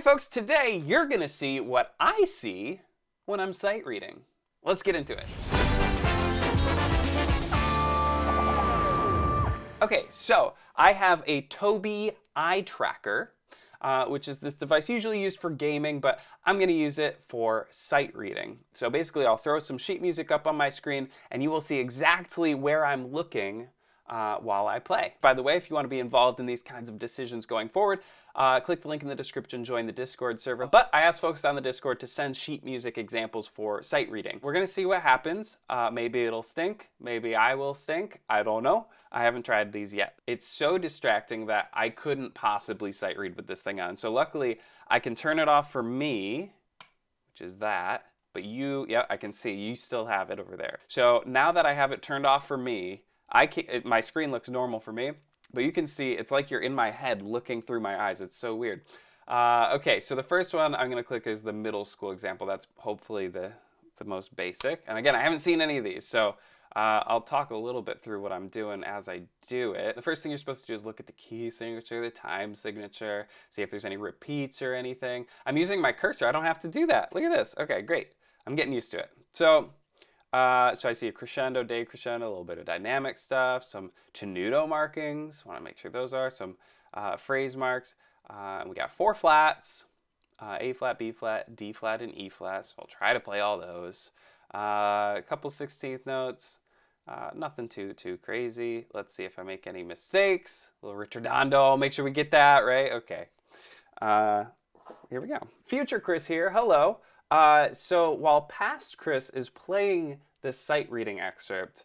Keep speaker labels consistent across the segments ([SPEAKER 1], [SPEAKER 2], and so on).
[SPEAKER 1] folks, today you're gonna see what I see when I'm sight reading. Let's get into it. Okay, so I have a Tobii eye tracker, which is this device usually used for gaming, but I'm gonna use it for sight reading. So basically I'll throw some sheet music up on my screen and you will see exactly where I'm looking while I play. By the way, if you want to be involved in these kinds of decisions going forward, click the link in the description, join the Discord server. But I asked folks on the Discord to send sheet music examples for sight reading. We're gonna see what happens. Maybe it'll stink, maybe I will stink, I don't know. I haven't tried these yet. It's so distracting that I couldn't possibly sight read with this thing on. So luckily I can turn it off for me, which is that, but yeah, I can see you still have it over there. So now that I have it turned off for me, my screen looks normal for me, but you can see it's like you're in my head looking through my eyes. It's so weird. Okay, so the first one I'm gonna click is the middle school example. That's hopefully the most basic. And again, I haven't seen any of these, so I'll talk a little bit through what I'm doing as I do it. The first thing you're supposed to do is look at the key signature, the time signature, see if there's any repeats or anything. I'm using my cursor, I don't have to do that. Look at this, okay, great. I'm getting used to it. So I see a crescendo, decrescendo, a little bit of dynamic stuff, some tenuto markings, want to make sure those are, some phrase marks. We got 4 flats, A flat, B flat, D flat, and E flat, so I'll try to play all those. A couple 16th notes, nothing too crazy. Let's see if I make any mistakes. A little ritardando, make sure we get that, right? Okay. Here we go. Future Chris here, hello. So while past Chris is playing the sight reading excerpt,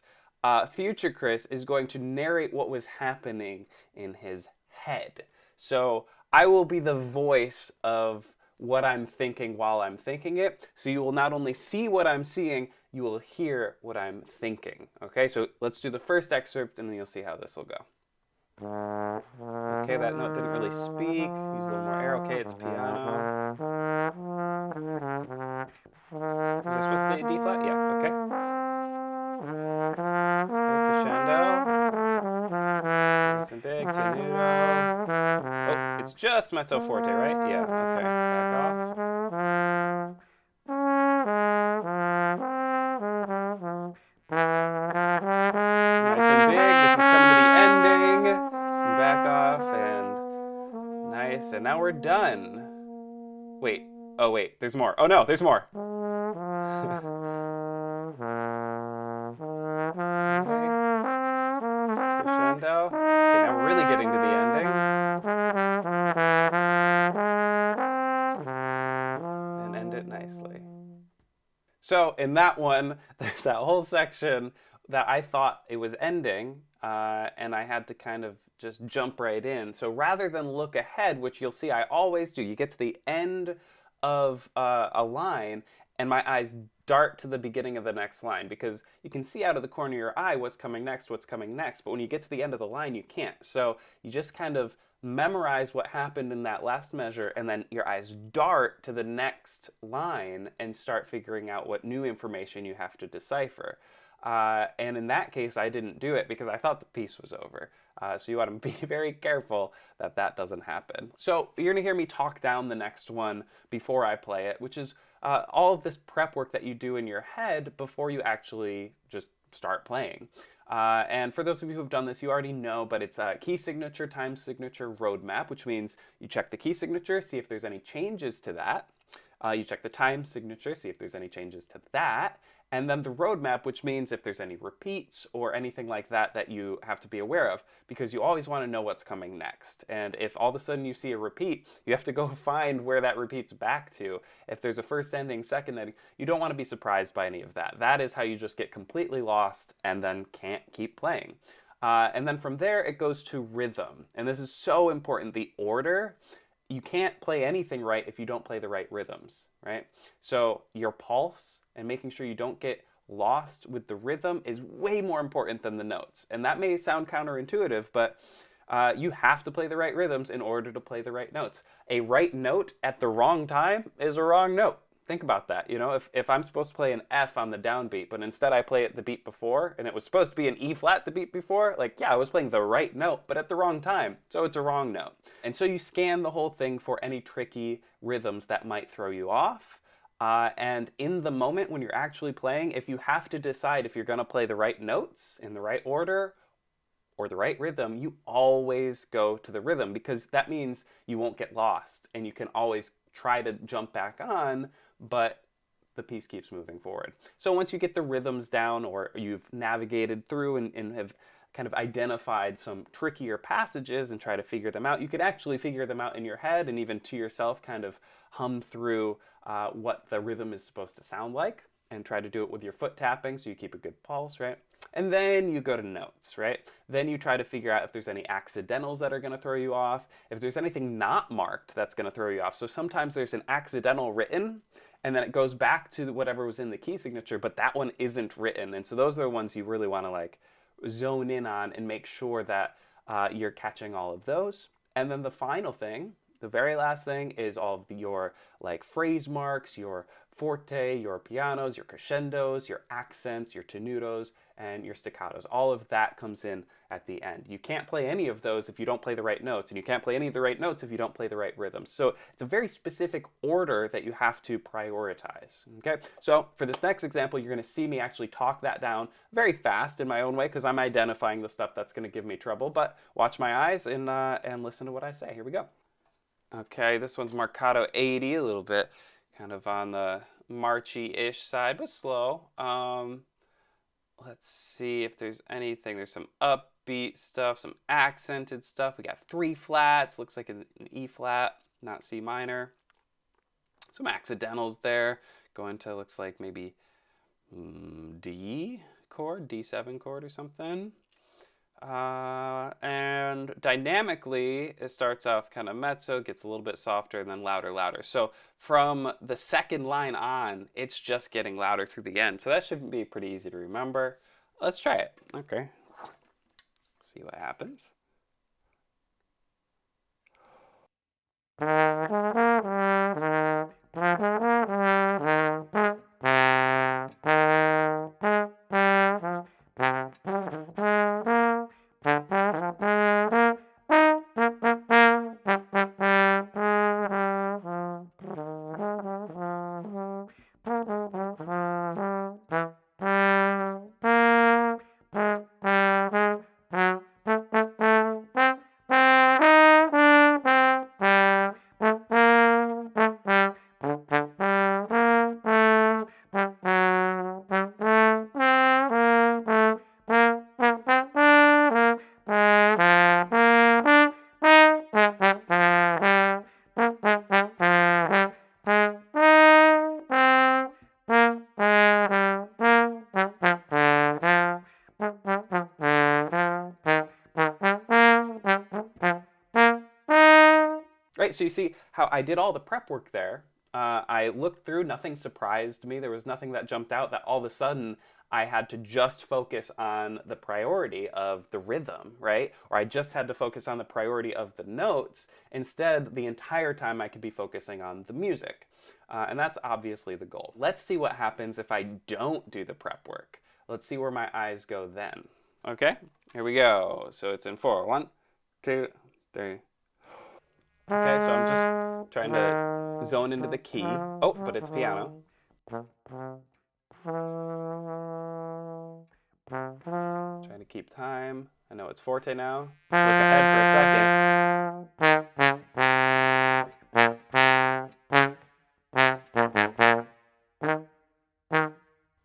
[SPEAKER 1] future Chris is going to narrate what was happening in his head. So I will be the voice of what I'm thinking while I'm thinking it. So you will not only see what I'm seeing, you will hear what I'm thinking. Okay, so let's do the first excerpt and then you'll see how this will go. Okay, that note didn't really speak. Use a little more air. Okay, it's piano. Was it supposed to be a D flat? Yeah, okay. Okay, crescendo. Nice and big, tenuto. Oh, it's just mezzo forte, right? Yeah, okay. Back off. Nice and big. This is coming to the ending. Back off and nice. And now we're done. Wait. Oh, wait. There's more. Oh, no. There's more. Okay. Crescendo. Okay, now we're really getting to the ending. And end it nicely. So in that one, there's that whole section that I thought it was ending, and I had to kind of just jump right in. So rather than look ahead, which you'll see I always do, you get to the end of a line and my eyes dart to the beginning of the next line because you can see out of the corner of your eye what's coming next, but when you get to the end of the line, you can't. So you just kind of memorize what happened in that last measure and then your eyes dart to the next line and start figuring out what new information you have to decipher. And in that case, I didn't do it because I thought the piece was over. So you want to be very careful that that doesn't happen. So you're going to hear me talk down the next one before I play it, which is all of this prep work that you do in your head before you actually just start playing. And for those of you who've done this, you already know, but it's a key signature, time signature, roadmap, which means you check the key signature, see if there's any changes to that. You check the time signature, see if there's any changes to that. And then the roadmap, which means if there's any repeats or anything like that that you have to be aware of, because you always want to know what's coming next. And if all of a sudden you see a repeat, you have to go find where that repeats back to. If there's a first ending, second ending, you don't want to be surprised by any of that. That is how you just get completely lost and then can't keep playing. And then from there, it goes to rhythm. And this is so important, the order. You can't play anything right if you don't play the right rhythms, right? So your pulse and making sure you don't get lost with the rhythm is way more important than the notes. And that may sound counterintuitive, but you have to play the right rhythms in order to play the right notes. A right note at the wrong time is a wrong note. Think about that. You know, if I'm supposed to play an F on the downbeat, but instead I play it the beat before, and it was supposed to be an E flat the beat before, like, yeah, I was playing the right note, but at the wrong time, so it's a wrong note. And so you scan the whole thing for any tricky rhythms that might throw you off. And in the moment when you're actually playing, if you have to decide if you're going to play the right notes in the right order or the right rhythm, you always go to the rhythm, because that means you won't get lost and you can always try to jump back on, but the piece keeps moving forward. So once you get the rhythms down, or you've navigated through and have kind of identified some trickier passages and try to figure them out, you could actually figure them out in your head and even to yourself kind of hum through what the rhythm is supposed to sound like, and try to do it with your foot tapping so you keep a good pulse, right? And then you go to notes, right? Then you try to figure out if there's any accidentals that are going to throw you off, if there's anything not marked that's going to throw you off. So sometimes there's an accidental written, and then it goes back to whatever was in the key signature, but that one isn't written. And so those are the ones you really want to like zone in on and make sure that you're catching all of those. And then the final thing, the very last thing, is all of your like phrase marks, your forte, your pianos, your crescendos, your accents, your tenutos, and your staccatos. All of that comes in at the end. You can't play any of those if you don't play the right notes, and you can't play any of the right notes if you don't play the right rhythms. So it's a very specific order that you have to prioritize. Okay, so for this next example, you're going to see me actually talk that down very fast in my own way, because I'm identifying the stuff that's going to give me trouble. But watch my eyes and listen to what I say. Here we go. Okay, this one's Marcato 80, a little bit kind of on the marchy-ish side, but slow. Let's see if there's anything. There's some upbeat stuff, some accented stuff. We got 3 flats, looks like an E flat, not C minor. Some accidentals there, going to, looks like maybe D chord, D7 chord or something. And dynamically, it starts off kind of mezzo, gets a little bit softer, and then louder, louder. So from the second line on, it's just getting louder through the end. So that should be pretty easy to remember. Let's try it. Okay. See what happens. Right, so you see how I did all the prep work there. I looked through, nothing surprised me. There was nothing that jumped out that all of a sudden I had to just focus on the priority of the rhythm, right? Or I just had to focus on the priority of the notes. Instead, the entire time I could be focusing on the music. And that's obviously the goal. Let's see what happens if I don't do the prep work. Let's see where my eyes go then. Okay, here we go. So it's in 4. 1, 2, 3. Okay, so I'm just trying to zone into the key. Oh, but it's piano. Trying to keep time. I know it's forte now. Look ahead for a second.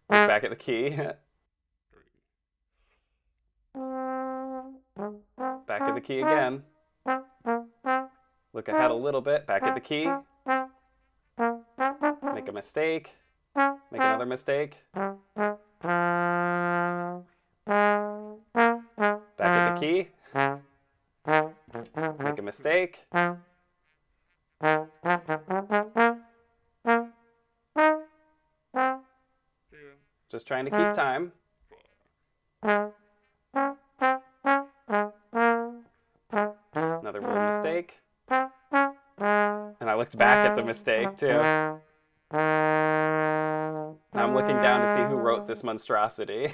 [SPEAKER 1] Look back at the key. Back at the key again. Look ahead a little bit, back at the key. Make a mistake. Make another mistake. Back at the key. Make a mistake. Just trying to keep time. Another little mistake. And I looked back at the mistake too. Now I'm looking down to see who wrote this monstrosity.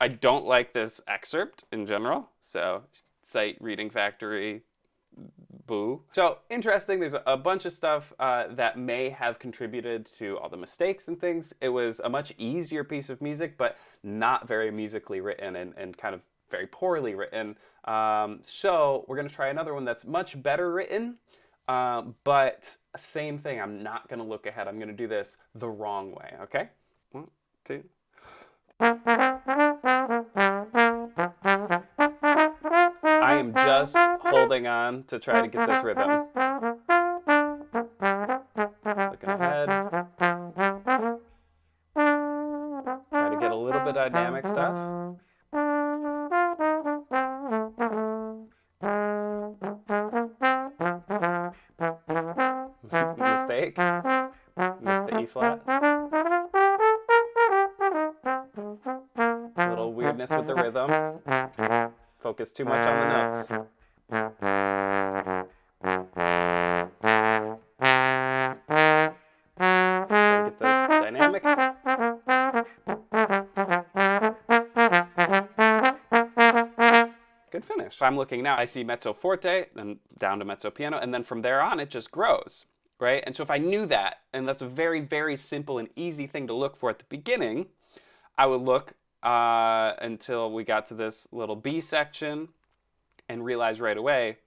[SPEAKER 1] I don't like this excerpt in general, so Sight Reading Factory, Boo. So interesting, there's a bunch of stuff that may have contributed to all the mistakes and things. It was a much easier piece of music, but not very musically written and kind of very poorly written. So we're gonna try another one that's much better written, but same thing, I'm not gonna look ahead. I'm gonna do this the wrong way, okay? 1, 2. I am just holding on to try to get this rhythm. Looking ahead. Try to get a little bit of dynamic stuff. Mistake. Missed the E flat. A little weirdness with the rhythm. Focus too much on the notes. Get the dynamic. Good finish. If I'm looking now, I see mezzo forte, then down to mezzo piano, and then from there on, it just grows, right? And so if I knew that, and that's a very, very simple and easy thing to look for at the beginning, I would look until we got to this little B section and realize right away,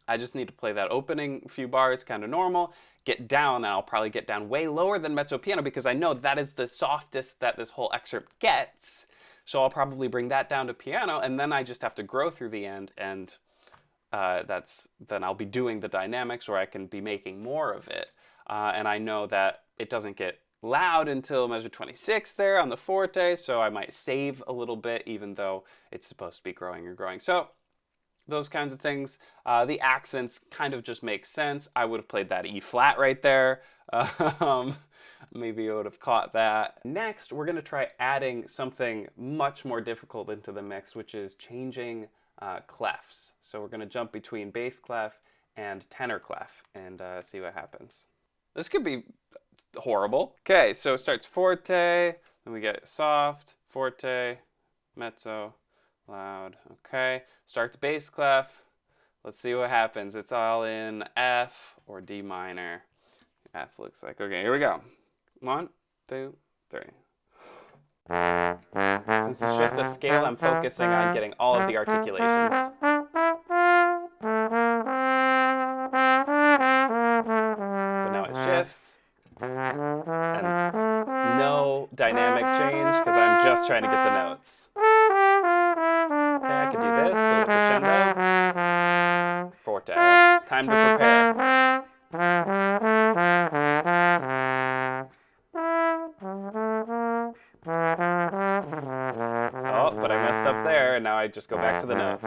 [SPEAKER 1] I just need to play that opening few bars kind of normal, get down, and I'll probably get down way lower than mezzo piano because I know that is the softest that this whole excerpt gets. So I'll probably bring that down to piano, and then I just have to grow through the end, and then I'll be doing the dynamics, or I can be making more of it. And I know that it doesn't get loud until measure 26 there on the forte, so I might save a little bit, even though it's supposed to be growing or growing. So those kinds of things. The accents kind of just make sense. I would have played that E flat right there. Maybe you would have caught that. Next, we're going to try adding something much more difficult into the mix, which is changing clefs. So we're going to jump between bass clef and tenor clef and see what happens. This could be horrible. Okay, so it starts forte, then we get soft, forte, mezzo, loud. Okay, starts bass clef. Let's see what happens. It's all in F or D minor. F looks like. Okay, here we go. 1, 2, 3. Since it's just a scale, I'm focusing on getting all of the articulations. But now it shifts. And no dynamic change because I'm just trying to get the notes. Okay, I could do this, a little crescendo. Forte. Time to prepare. Oh, but I messed up there, and now I just go back to the notes.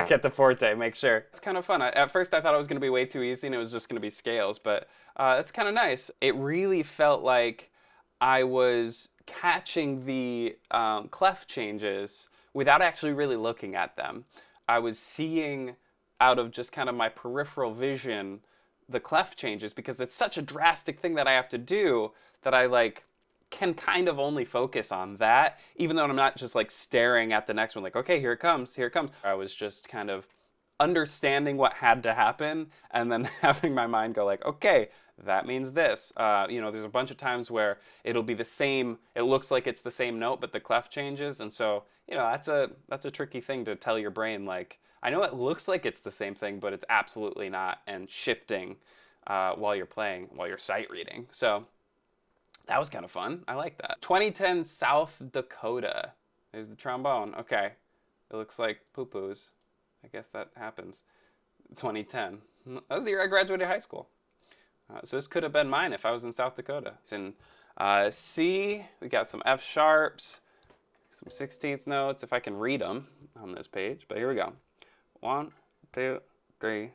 [SPEAKER 1] At the forte, make sure. It's kind of fun. At first I thought it was going to be way too easy and it was just going to be scales, but it's kind of nice. It really felt like I was catching the clef changes without actually really looking at them. I was seeing out of just kind of my peripheral vision the clef changes because it's such a drastic thing that I have to do that I can kind of only focus on that, even though I'm not just staring at the next one like, okay, here it comes, here it comes. I was just kind of understanding what had to happen and then having my mind go okay, that means this. There's a bunch of times where it'll be the same, it looks like it's the same note, but the clef changes. And so, that's a tricky thing to tell your brain, I know it looks like it's the same thing, but it's absolutely not, and shifting while you're playing, while you're sight reading. So that was kind of fun. I like that. 2010 South Dakota. There's the trombone. Okay. It looks like poo-poos. I guess that happens. 2010. That was the year I graduated high school. So this could have been mine if I was in South Dakota. It's in C. We got some F sharps, some 16th notes, if I can read them on this page. But here we go. 1, 2, 3.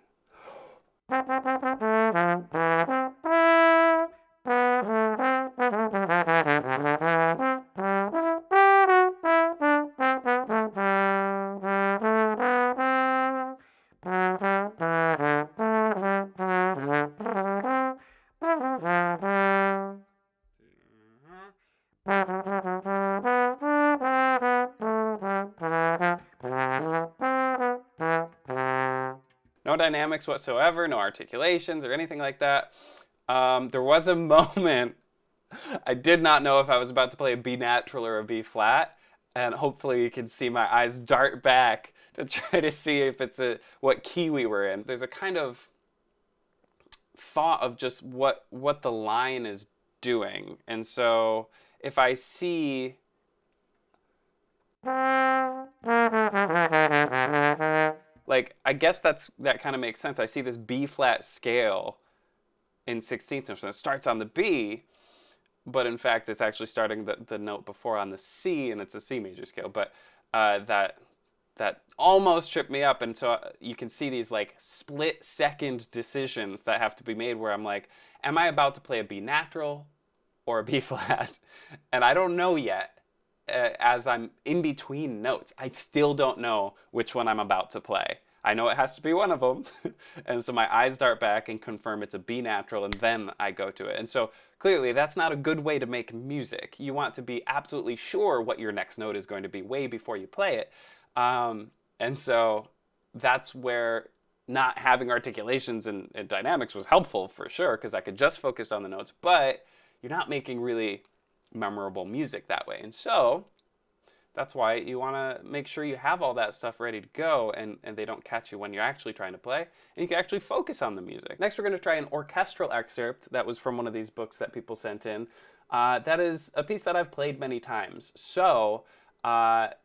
[SPEAKER 1] dynamics whatsoever, no articulations or anything like that. There was a moment I did not know if I was about to play a B natural or a B flat, and hopefully you can see my eyes dart back to try to see if it's what key we were in. There's a kind of thought of just what the line is doing, and so if I see like, I guess that kind of makes sense. I see this B flat scale in 16th notes, and it starts on the B, but in fact it's actually starting the note before on the C, and it's a C major scale. But that almost tripped me up, and so you can see these like split second decisions that have to be made where I'm like, am I about to play a B natural or a B flat? And I don't know yet. As I'm in between notes, I still don't know which one I'm about to play. I know it has to be one of them. And so my eyes dart back and confirm it's a B natural, and then I go to it. And so clearly that's not a good way to make music. You want to be absolutely sure what your next note is going to be way before you play it. And so that's where not having articulations and dynamics was helpful for sure, because I could just focus on the notes, but you're not making really memorable music that way. And so that's why you want to make sure you have all that stuff ready to go, and they don't catch you when you're actually trying to play, and you can actually focus on the music. Next, we're going to try an orchestral excerpt that was from one of these books that people sent in. That is a piece that I've played many times. So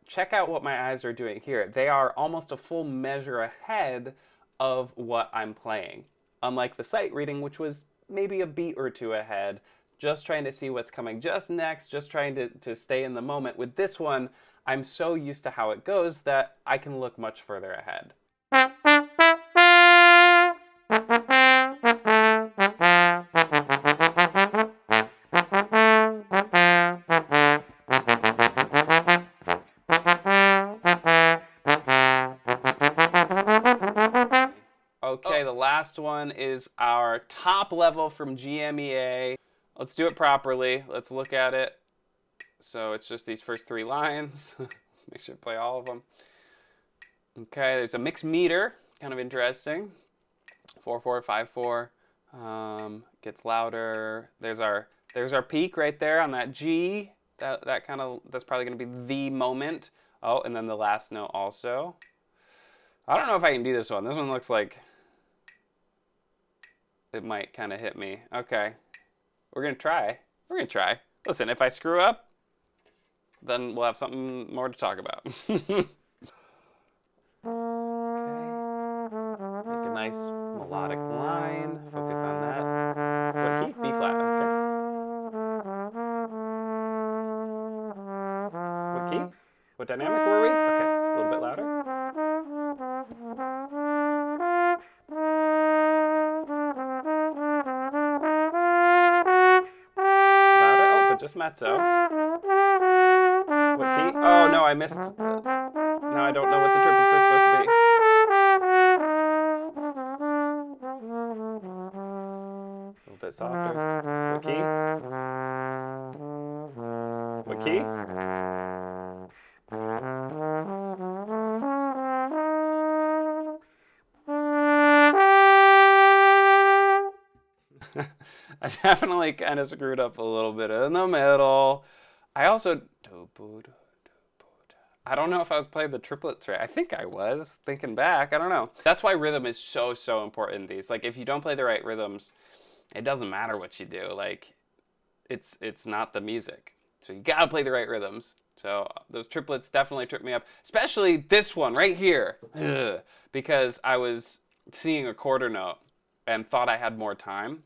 [SPEAKER 1] check out what my eyes are doing here. They are almost a full measure ahead of what I'm playing. Unlike the sight reading, which was maybe a beat or two ahead, just trying to see what's coming just next, just trying to stay in the moment. With this one, I'm so used to how it goes that I can look much further ahead. Okay, the last one is our top level from GMEA. Let's do it properly. Let's look at it. So it's just these first three lines. Let's make sure to play all of them. Okay, there's a mixed meter, kind of interesting. 4/4, 5/4. Gets louder. There's our peak right there on that G. That's probably going to be the moment. Oh, and then the last note also. I don't know if I can do this one. This one looks like it might kind of hit me. Okay. We're going to try. We're going to try. Listen, if I screw up, then we'll have something more to talk about. Okay. Make a nice melodic line. Focus on that. What key? B flat. Okay. What key? What dynamic were we? Okay. A little bit louder. Just mezzo. What key? Oh no, I missed. No, I don't know what the triplets are supposed to be. A little bit softer. What key? What key? I definitely kind of screwed up a little bit in the middle. I also, I don't know if I was playing the triplets right. I think I was, thinking back. I don't know. That's why rhythm is so, so important in these. Like, if you don't play the right rhythms, it doesn't matter what you do. Like, it's not the music. So you gotta play the right rhythms. So those triplets definitely tripped me up. Especially this one right here. Ugh, because I was seeing a quarter note and thought I had more time.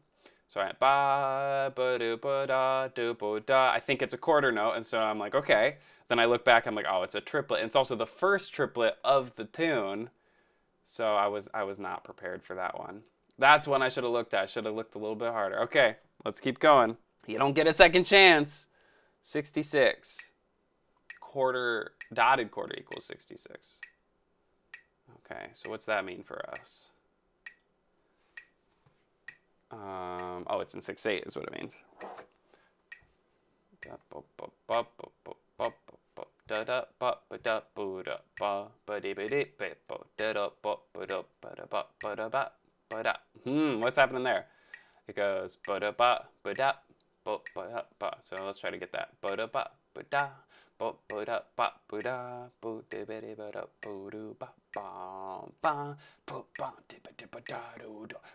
[SPEAKER 1] So I went ba ba do ba da do ba da. I think it's a quarter note, and so I'm like, okay. Then I look back, I'm like, oh, it's a triplet. And it's also the first triplet of the tune. So I was not prepared for that one. That's one I should have looked at. I should have looked a little bit harder. Okay, let's keep going. You don't get a second chance. 66. Quarter, dotted quarter equals 66. Okay, so what's that mean for us? Oh, it's in 6/8 is what it means. What's happening there? It goes ba-da-ba, ba-da, ba-ba-ba. So let's try to get that. Ba-da-ba, ba-da, ba-da, ba, ba-da, ba-da-ba-da, ba-da, ba, ba, ba, ba-da-ba-da-ba-da,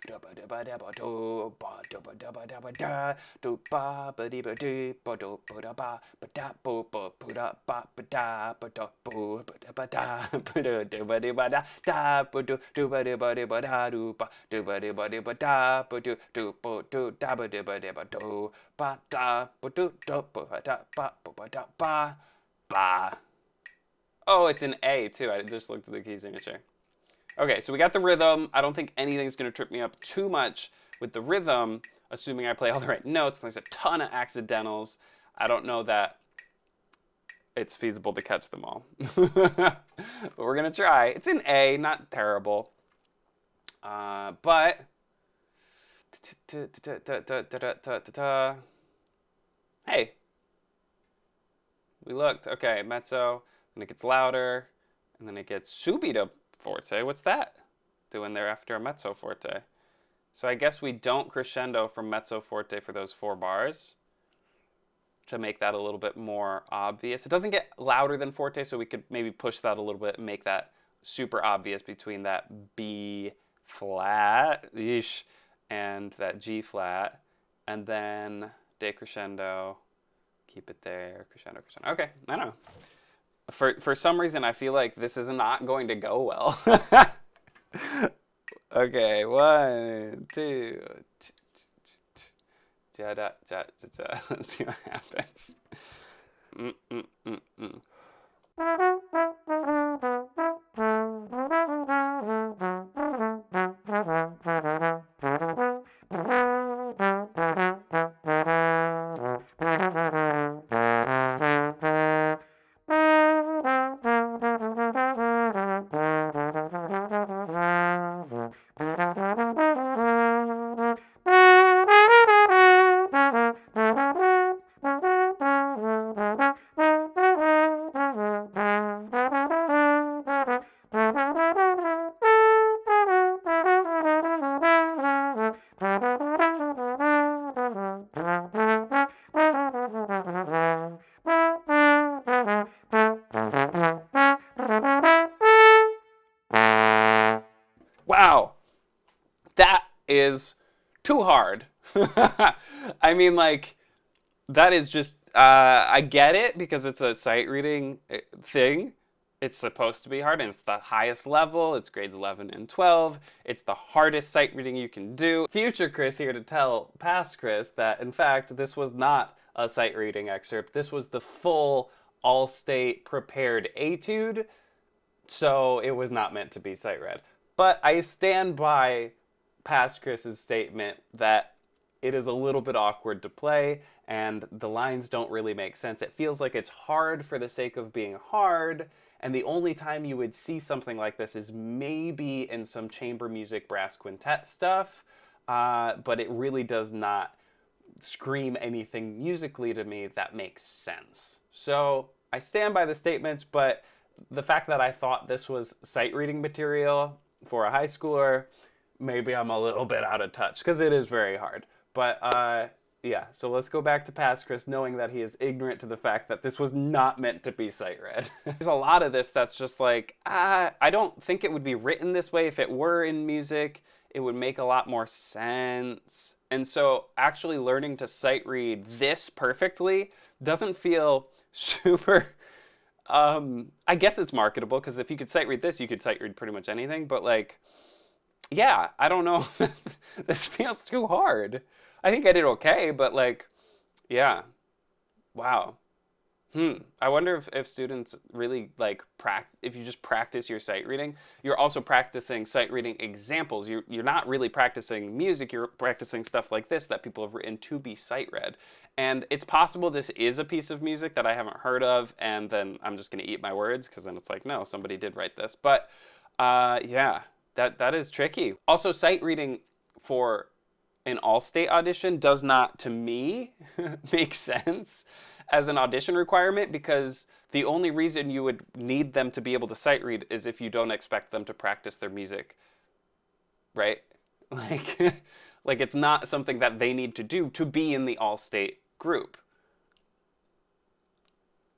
[SPEAKER 1] da-ba-da-ba-da-ba-do, ba-da-ba-da-ba-da-ba-da, do, ba, ba-dee-ba-dee, ba-do, ba-da-ba, ba-da, bo, ba, ba-da, ba, ba-da, ba-da, bo, ba-da-ba-da, ba-do, do-ba-dee-ba-da, da, ba-do, do-ba-dee-ba-dee-ba-da, do, ba, do-ba-dee-ba-dee-ba-da, ba-do, do, bo, do, da-ba-dee-ba-dee-ba-do, ba, da, ba-do, do, ba-da, ba, ba-da, ba, ba. Oh, it's an A too. I just looked at the key signature. Okay, so we got the rhythm. I don't think anything's going to trip me up too much with the rhythm, assuming I play all the right notes. There's a ton of accidentals. I don't know that it's feasible to catch them all. But we're going to try. It's an A, not terrible. But... Hey. We looked. Okay, mezzo. And it gets louder. And then it gets subito forte. What's that doing there after a mezzo forte? So I guess we don't crescendo from mezzo forte for those 4 bars to make that a little bit more obvious. It doesn't get louder than forte, so we could maybe push that a little bit and make that super obvious between that B flat and that G flat, and then decrescendo, keep it there, crescendo, crescendo. Okay, I don't know. For some reason, I feel like this is not going to go well. Okay, 1, 2. Let's see what happens. Wow, that is too hard. I mean, like, that is just, I get it because it's a sight reading thing. It's supposed to be hard, and it's the highest level. It's grades 11 and 12. It's the hardest sight reading you can do. Future Chris here to tell past Chris that, in fact, this was not a sight reading excerpt. This was the full all-state prepared etude, so it was not meant to be sight read. But I stand by past Chris's statement that it is a little bit awkward to play, and the lines don't really make sense. It feels like it's hard for the sake of being hard, and the only time you would see something like this is maybe in some chamber music brass quintet stuff, but it really does not scream anything musically to me that makes sense. So I stand by the statements, but the fact that I thought this was sight reading material for a high schooler, maybe I'm a little bit out of touch because it is very hard. But yeah, so let's go back to past Chris knowing that he is ignorant to the fact that this was not meant to be sight read. There's a lot of this that's just like, I don't think it would be written this way. If it were in music, it would make a lot more sense. And so actually learning to sight read this perfectly doesn't feel super... I guess it's marketable, because if you could sight read this, you could sight read pretty much anything, but like, yeah, I don't know. This feels too hard. I think I did okay, but like, yeah, wow. I wonder if students really like if you just practice your sight reading, you're also practicing sight reading examples. You're not really practicing music, you're practicing stuff like this that people have written to be sight read. And it's possible this is a piece of music that I haven't heard of, and then I'm just gonna eat my words, because then it's like, no, somebody did write this. But yeah, that is tricky. Also, sight reading for an all-state audition does not, to me, make sense. as an audition requirement, because the only reason you would need them to be able to sight read is if you don't expect them to practice their music, right? Like, like it's not something that they need to do to be in the all-state group.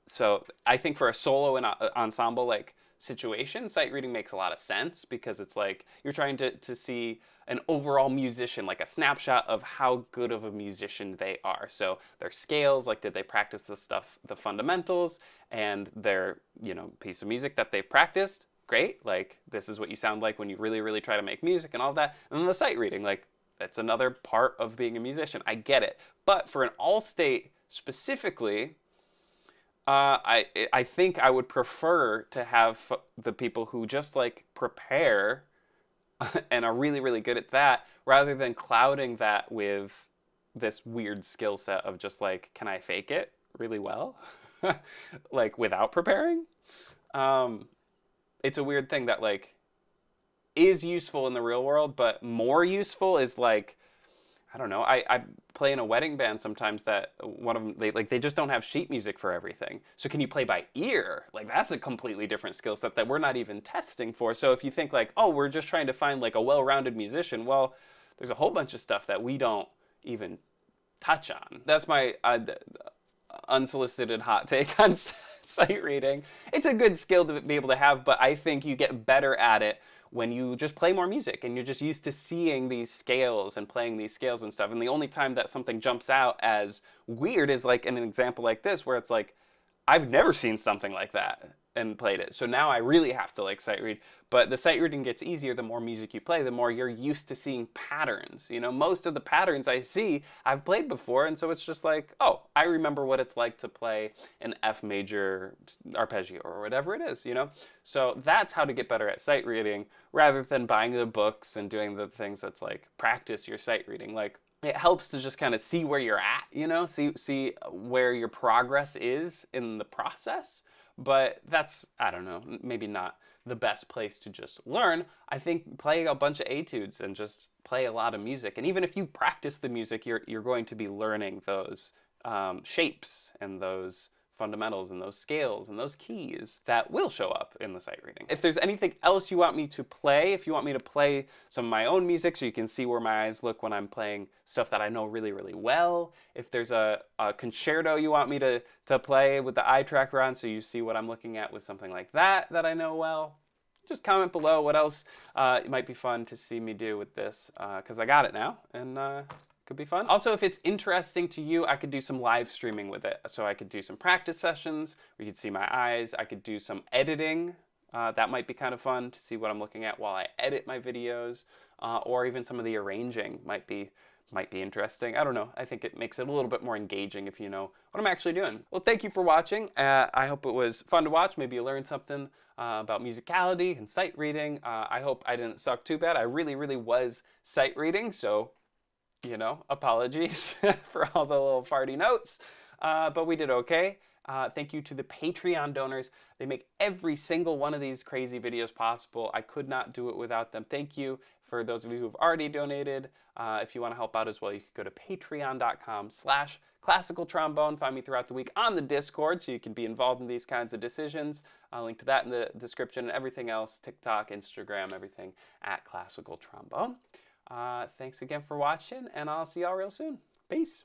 [SPEAKER 1] So I think for a solo and ensemble like situation, sight reading makes a lot of sense, because it's like you're trying to see an overall musician, like a snapshot of how good of a musician they are. So their scales, like did they practice the stuff, the fundamentals, and their, you know, piece of music that they've practiced. Great, like this is what you sound like when you really, really try to make music and all that. And then the sight reading, like that's another part of being a musician. I get it. But for an all-state specifically, I think I would prefer to have the people who just like prepare and are really, really good at that, rather than clouding that with this weird skill set of just like, can I fake it really well? Like without preparing? It's a weird thing that like is useful in the real world, but more useful is like, I don't know. I play in a wedding band sometimes that one of them, they just don't have sheet music for everything. So can you play by ear? Like that's a completely different skill set that we're not even testing for. So if you think like, oh, we're just trying to find like a well-rounded musician, well, there's a whole bunch of stuff that we don't even touch on. That's my unsolicited hot take on sight reading. It's a good skill to be able to have, but I think you get better at it when you just play more music and you're just used to seeing these scales and playing these scales and stuff. And the only time that something jumps out as weird is like in an example like this, where it's like, I've never seen something like that and played it. So now I really have to like sight read. But the sight reading gets easier the more music you play, the more you're used to seeing patterns. You know, most of the patterns I see, I've played before. And so it's just like, oh, I remember what it's like to play an F major arpeggio or whatever it is, you know? So that's how to get better at sight reading, rather than buying the books and doing the things that's like practice your sight reading. Like, it helps to just kind of see where you're at, you know, see where your progress is in the process. But that's, I don't know, maybe not the best place to just learn. I think play a bunch of etudes and just play a lot of music. And even if you practice the music, you're going to be learning those shapes and those fundamentals and those scales and those keys that will show up in the sight reading. If there's anything else you want me to play, if you want me to play some of my own music so you can see where my eyes look when I'm playing stuff that I know really, really well, if there's a concerto you want me to play with the eye tracker on so you see what I'm looking at with something like that I know well, just comment below what else it might be fun to see me do with this, because I got it now, and could be fun. Also, if it's interesting to you, I could do some live streaming with it. So I could do some practice sessions where you could see my eyes. I could do some editing. That might be kind of fun to see what I'm looking at while I edit my videos, or even some of the arranging might be interesting. I don't know. I think it makes it a little bit more engaging if you know what I'm actually doing. Well, thank you for watching. I hope it was fun to watch. Maybe you learned something about musicality and sight reading. I hope I didn't suck too bad. I really, really was sight reading, so you know, apologies for all the little farty notes, but we did okay. Thank you to the Patreon donors. They make every single one of these crazy videos possible. I could not do it without them. Thank you for those of you who've already donated. If you want to help out as well, you can go to patreon.com/classical trombone. Find me throughout the week on the Discord so you can be involved in these kinds of decisions. I'll link to that in the description, and everything else, TikTok, Instagram, everything at Classical Trombone. Thanks again for watching, and I'll see y'all real soon. Peace.